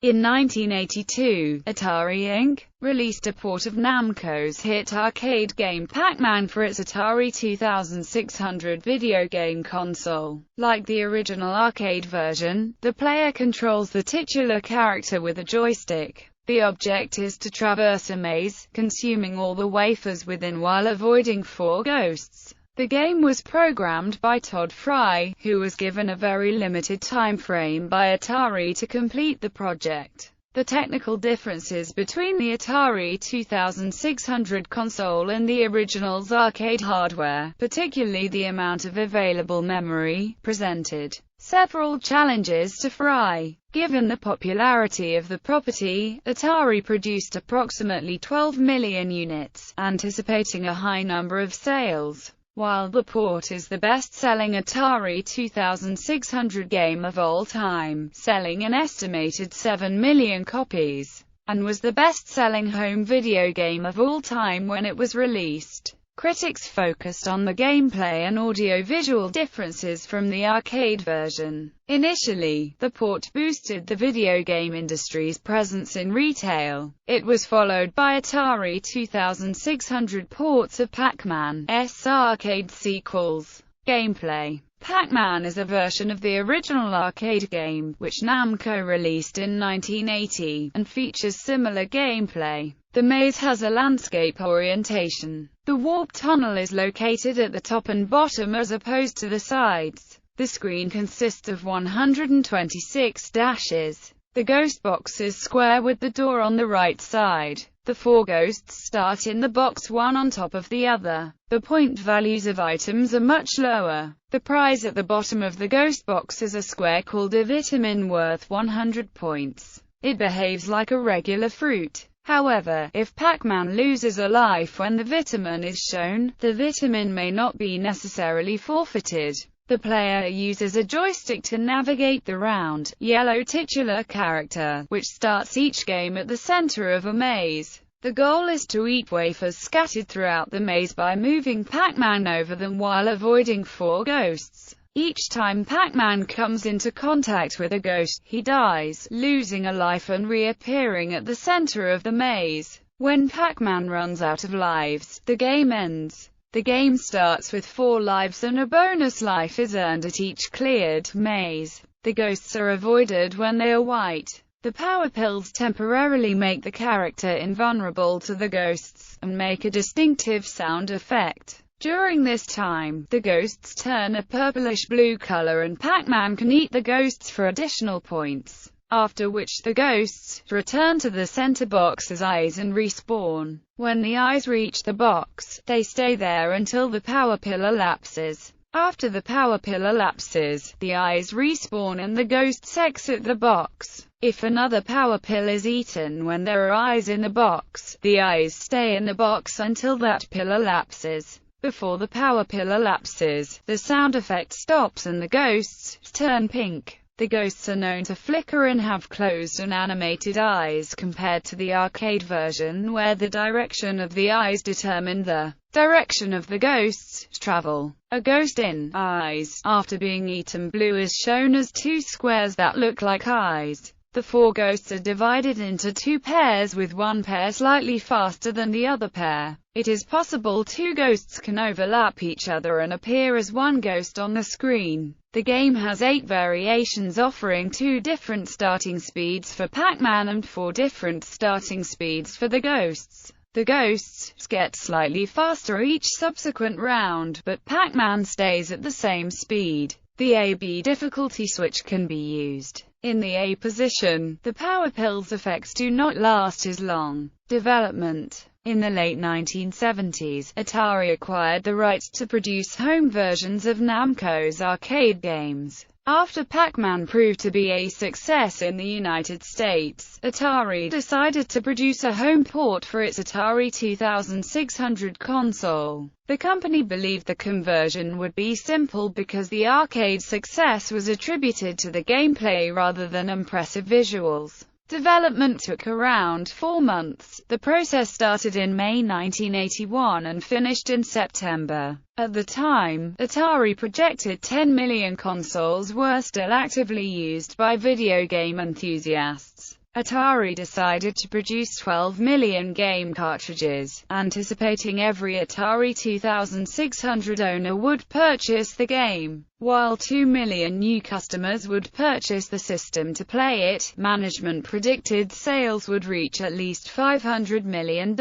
In 1982, Atari Inc. released a port of Namco's hit arcade game Pac-Man for its Atari 2600 video game console. Like the original arcade version, the player controls the titular character with a joystick. The object is to traverse a maze, consuming all the wafers within while avoiding 4 ghosts. The game was programmed by Todd Fry, who was given a very limited time frame by Atari to complete the project. The technical differences between the Atari 2600 console and the original's arcade hardware, particularly the amount of available memory, presented several challenges to Fry. Given the popularity of the property, Atari produced approximately 12 million units, anticipating a high number of sales. While the port is the best-selling Atari 2600 game of all time, selling an estimated 7 million copies, and was the best-selling home video game of all time when it was released, critics focused on the gameplay and audio-visual differences from the arcade version. Initially, the port boosted the video game industry's presence in retail. It was followed by Atari 2600 ports of Pac-Man's arcade sequels. Gameplay: Pac-Man is a version of the original arcade game, which Namco released in 1980, and features similar gameplay. The maze has a landscape orientation. The warp tunnel is located at the top and bottom as opposed to the sides. The screen consists of 126 dashes. The ghost box is square with the door on the right side. The 4 ghosts start in the box one on top of the other. The point values of items are much lower. The prize at the bottom of the ghost box is a square called a vitamin worth 100 points. It behaves like a regular fruit. However, if Pac-Man loses a life when the vitamin is shown, the vitamin may not be necessarily forfeited. The player uses a joystick to navigate the round, yellow titular character, which starts each game at the center of a maze. The goal is to eat wafers scattered throughout the maze by moving Pac-Man over them while avoiding 4 ghosts. Each time Pac-Man comes into contact with a ghost, he dies, losing a life and reappearing at the center of the maze. When Pac-Man runs out of lives, the game ends. The game starts with 4 lives and a bonus life is earned at each cleared maze. The ghosts are avoided when they are white. The power pills temporarily make the character invulnerable to the ghosts, and make a distinctive sound effect. During this time, the ghosts turn a purplish-blue color and Pac-Man can eat the ghosts for additional points, after which the ghosts return to the center box as eyes and respawn. When the eyes reach the box, they stay there until the power pill elapses. After the power pill elapses, the eyes respawn and the ghosts exit the box. If another power pill is eaten when there are eyes in the box, the eyes stay in the box until that pill elapses. Before the power pill elapses, the sound effect stops and the ghosts turn pink. The ghosts are known to flicker and have closed and animated eyes compared to the arcade version where the direction of the eyes determined the direction of the ghost's travel. A ghost in eyes, after being eaten blue, is shown as 2 squares that look like eyes. The 4 ghosts are divided into 2 pairs with one pair slightly faster than the other pair. It is possible 2 ghosts can overlap each other and appear as one ghost on the screen. The game has 8 variations offering 2 different starting speeds for Pac-Man and 4 different starting speeds for the ghosts. The ghosts get slightly faster each subsequent round, but Pac-Man stays at the same speed. The A-B difficulty switch can be used. In the A position, the power pills effects do not last as long. Development: in the late 1970s, Atari acquired the rights to produce home versions of Namco's arcade games. After Pac-Man proved to be a success in the United States, Atari decided to produce a home port for its Atari 2600 console. The company believed the conversion would be simple because the arcade success was attributed to the gameplay rather than impressive visuals. Development took around 4 months. The process started in May 1981 and finished in September. At the time, Atari projected 10 million consoles were still actively used by video game enthusiasts. Atari decided to produce 12 million game cartridges, anticipating every Atari 2600 owner would purchase the game. While 2 million new customers would purchase the system to play it, management predicted sales would reach at least $500 million.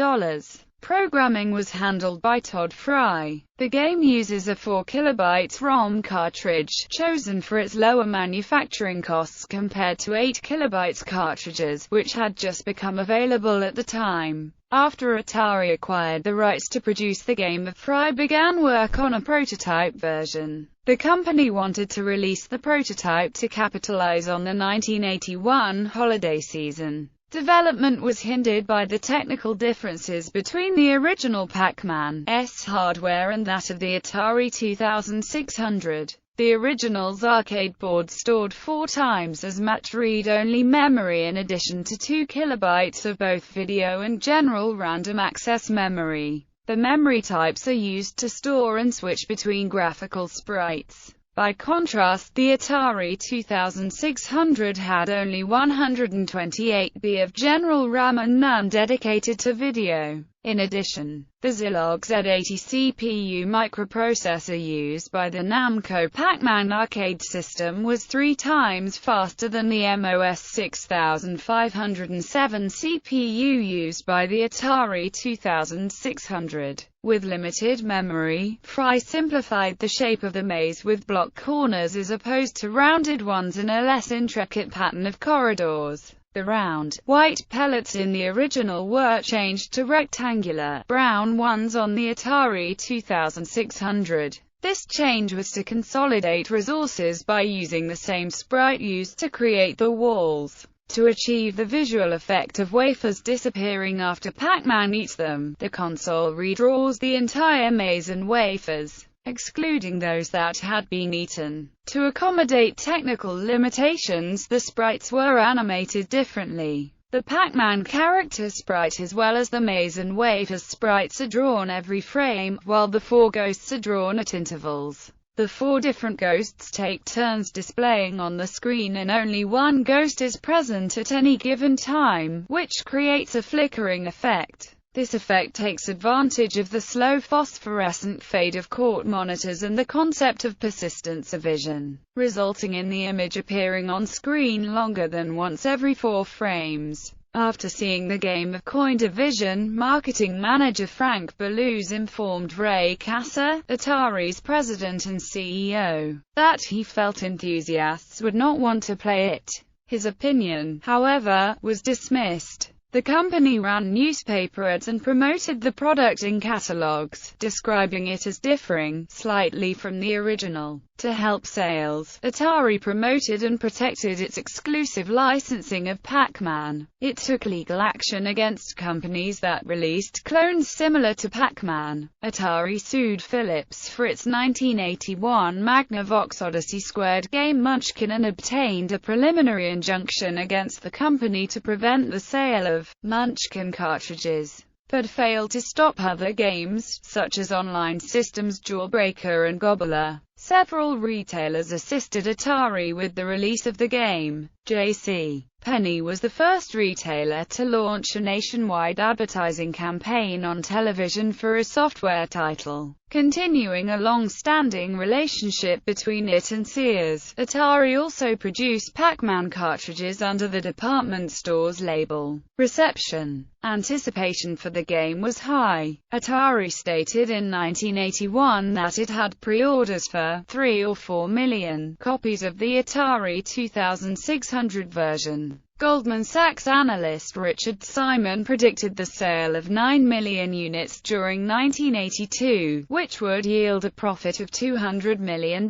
Programming was handled by Todd Fry. The game uses a 4 KB ROM cartridge, chosen for its lower manufacturing costs compared to 8 KB cartridges, which had just become available at the time. After Atari acquired the rights to produce the game, Fry began work on a prototype version. The company wanted to release the prototype to capitalize on the 1981 holiday season. Development was hindered by the technical differences between the original Pac-Man's hardware and that of the Atari 2600. The original's arcade board stored 4 times as much read-only memory in addition to 2 KB of both video and general random access memory. The memory types are used to store and switch between graphical sprites. By contrast, the Atari 2600 had only 128 KB of general RAM and none dedicated to video. In addition, the Zilog Z80 CPU microprocessor used by the Namco Pac-Man arcade system was 3 times faster than the MOS 6507 CPU used by the Atari 2600. With limited memory, Fry simplified the shape of the maze with block corners as opposed to rounded ones and a less intricate pattern of corridors. The round, white pellets in the original were changed to rectangular, brown ones on the Atari 2600. This change was to consolidate resources by using the same sprite used to create the walls. To achieve the visual effect of wafers disappearing after Pac-Man eats them, the console redraws the entire maze and wafers, excluding those that had been eaten. To accommodate technical limitations, the sprites were animated differently. The Pac-Man character sprite as well as the maze and wafers sprites are drawn every frame, while the 4 ghosts are drawn at intervals. The 4 different ghosts take turns displaying on the screen and only one ghost is present at any given time, which creates a flickering effect. This effect takes advantage of the slow phosphorescent fade of court monitors and the concept of persistence of vision, resulting in the image appearing on screen longer than once every 4 frames. After seeing the game of Coin Division, marketing manager Frank Balluz informed Ray Kasser, Atari's president and CEO, that he felt enthusiasts would not want to play it. His opinion, however, was dismissed. The company ran newspaper ads and promoted the product in catalogs, describing it as differing slightly from the original. To help sales, Atari promoted and protected its exclusive licensing of Pac-Man. It took legal action against companies that released clones similar to Pac-Man. Atari sued Philips for its 1981 Magnavox Odyssey Squared game Munchkin and obtained a preliminary injunction against the company to prevent the sale of Munchkin cartridges, but failed to stop other games, such as online systems Jawbreaker and Gobbler. Several retailers assisted Atari with the release of the game. J.C. Penney was the first retailer to launch a nationwide advertising campaign on television for a software title, continuing a long-standing relationship between it and Sears. Atari also produced Pac-Man cartridges under the department store's label. Reception. Anticipation for the game was high. Atari stated in 1981 that it had pre-orders for 3 or 4 million copies of the Atari 2600 version. Goldman Sachs analyst Richard Simon predicted the sale of 9 million units during 1982, which would yield a profit of $200 million.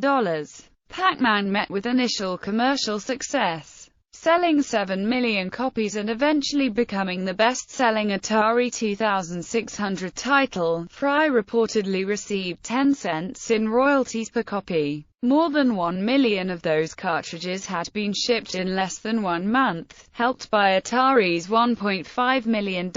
Pac-Man met with initial commercial success, selling 7 million copies and eventually becoming the best-selling Atari 2600 title. Fry reportedly received 10 cents in royalties per copy. More than 1 million of those cartridges had been shipped in less than 1 month, helped by Atari's $1.5 million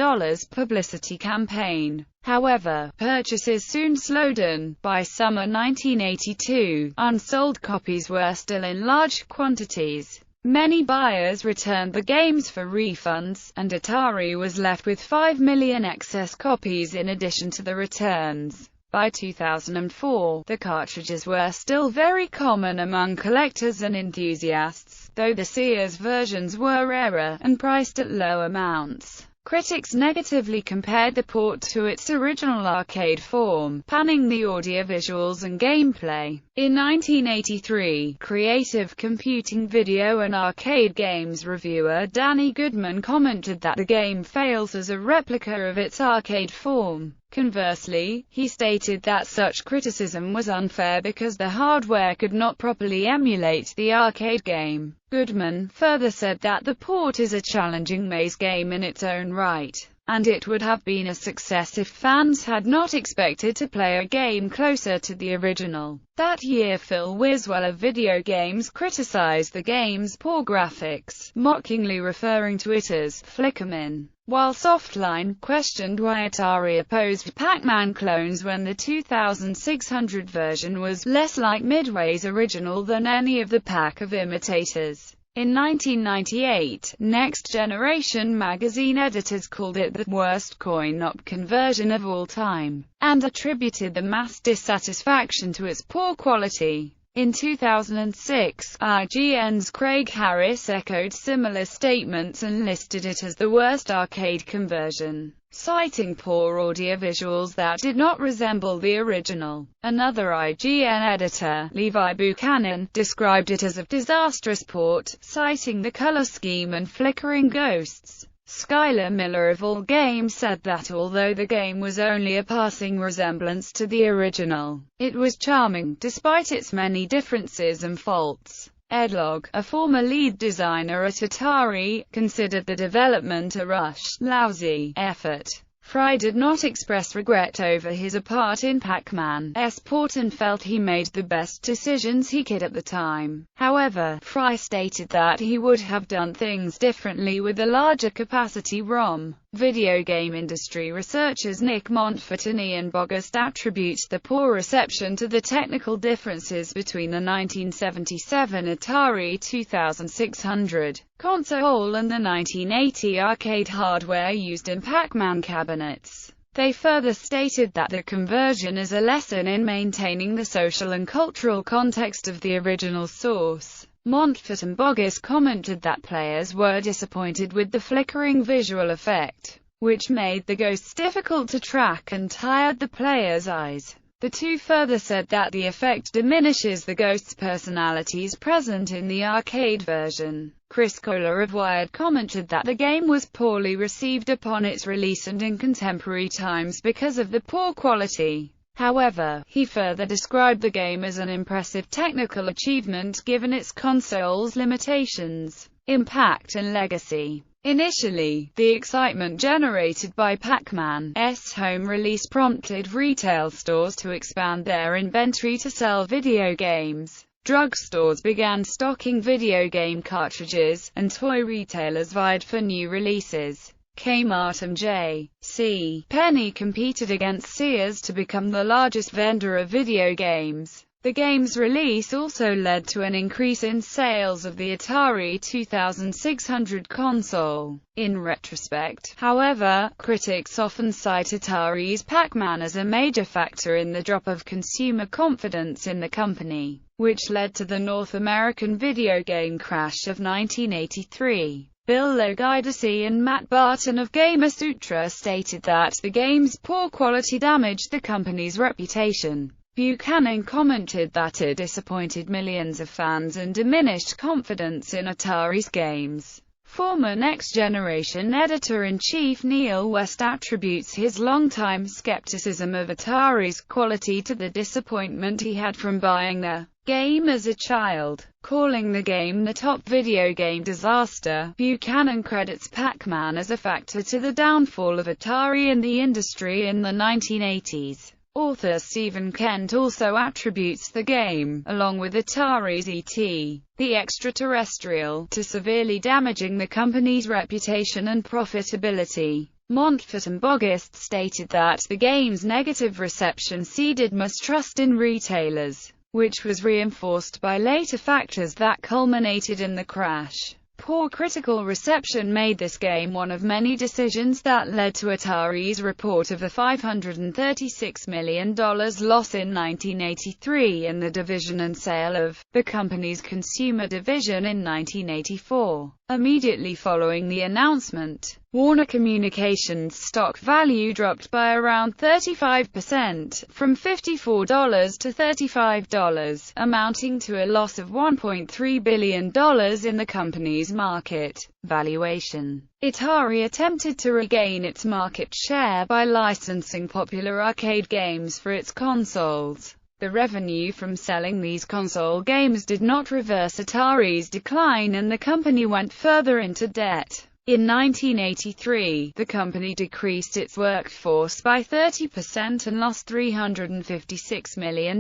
publicity campaign. However, purchases soon slowed down. By summer 1982, unsold copies were still in large quantities. Many buyers returned the games for refunds, and Atari was left with 5 million excess copies in addition to the returns. By 2004, the cartridges were still very common among collectors and enthusiasts, though the Sears versions were rarer, and priced at low amounts. Critics negatively compared the port to its original arcade form, panning the audiovisuals and gameplay. In 1983, Creative Computing Video and Arcade Games reviewer Danny Goodman commented that the game fails as a replica of its arcade form. Conversely, he stated that such criticism was unfair because the hardware could not properly emulate the arcade game. Goodman further said that the port is a challenging maze game in its own right, and it would have been a success if fans had not expected to play a game closer to the original. That year, Phil Wiswell of Video Games criticized the game's poor graphics, mockingly referring to it as flickermin, while Softline questioned why Atari opposed Pac-Man clones when the 2600 version was less like Midway's original than any of the pack of imitators. In 1998, Next Generation magazine editors called it the worst coin-op conversion of all time, and attributed the mass dissatisfaction to its poor quality. In 2006, IGN's Craig Harris echoed similar statements and listed it as the worst arcade conversion, citing poor audiovisuals that did not resemble the original. Another IGN editor, Levi Buchanan, described it as a disastrous port, citing the color scheme and flickering ghosts. Skylar Miller of All Games said that although the game was only a passing resemblance to the original, it was charming, despite its many differences and faults. Ed Logg, a former lead designer at Atari, considered the development a rushed, lousy effort. Fry did not express regret over his part in Pac-Man's port and felt he made the best decisions he could at the time. However, Fry stated that he would have done things differently with a larger capacity ROM. Video game industry researchers Nick Montfort and Ian Bogost attribute the poor reception to the technical differences between the 1977 Atari 2600 console and the 1980 arcade hardware used in Pac-Man cabinets. They further stated that the conversion is a lesson in maintaining the social and cultural context of the original source. Montfort and Boggis commented that players were disappointed with the flickering visual effect, which made the ghosts difficult to track and tired the player's eyes. The two further said that the effect diminishes the ghosts' personalities present in the arcade version. Chris Kohler of Wired commented that the game was poorly received upon its release and in contemporary times because of the poor quality. However, he further described the game as an impressive technical achievement given its console's limitations, impact and legacy. Initially, the excitement generated by Pac-Man's home release prompted retail stores to expand their inventory to sell video games. Drugstores began stocking video game cartridges, and toy retailers vied for new releases. Kmart and J.C. Penney competed against Sears to become the largest vendor of video games. The game's release also led to an increase in sales of the Atari 2600 console. In retrospect, however, critics often cite Atari's Pac-Man as a major factor in the drop of consumer confidence in the company, which led to the North American video game crash of 1983. Bill Loguidice and Matt Barton of Gamasutra stated that the game's poor quality damaged the company's reputation. Buchanan commented that it disappointed millions of fans and diminished confidence in Atari's games. Former Next Generation editor-in-chief Neil West attributes his longtime skepticism of Atari's quality to the disappointment he had from buying the game as a child. Calling the game the top video game disaster, Buchanan credits Pac-Man as a factor to the downfall of Atari in the industry in the 1980s. Author Stephen Kent also attributes the game, along with Atari's E.T. the Extraterrestrial, to severely damaging the company's reputation and profitability. Montfort and Boggist stated that the game's negative reception seeded mistrust in retailers, which was reinforced by later factors that culminated in the crash. Poor critical reception made this game one of many decisions that led to Atari's report of a $536 million loss in 1983 in the division and sale of the company's consumer division in 1984. Immediately following the announcement, Warner Communications' stock value dropped by around 35%, from $54 to $35, amounting to a loss of $1.3 billion in the company's market valuation. Atari attempted to regain its market share by licensing popular arcade games for its consoles. The revenue from selling these console games did not reverse Atari's decline, and the company went further into debt. In 1983, the company decreased its workforce by 30% and lost $356 million.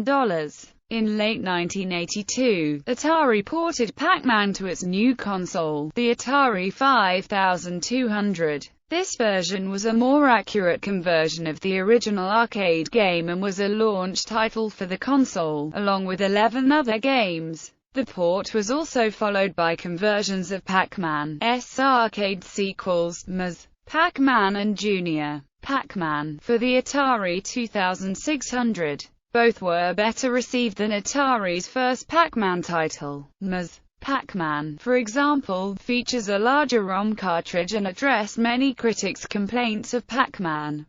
In late 1982, Atari ported Pac-Man to its new console, the Atari 5200. This version was a more accurate conversion of the original arcade game and was a launch title for the console, along with 11 other games. The port was also followed by conversions of Pac-Man's arcade sequels, Ms. Pac-Man and Junior Pac-Man, for the Atari 2600. Both were better received than Atari's first Pac-Man title. Ms. Pac-Man, for example, features a larger ROM cartridge and addressed many critics' complaints of Pac-Man.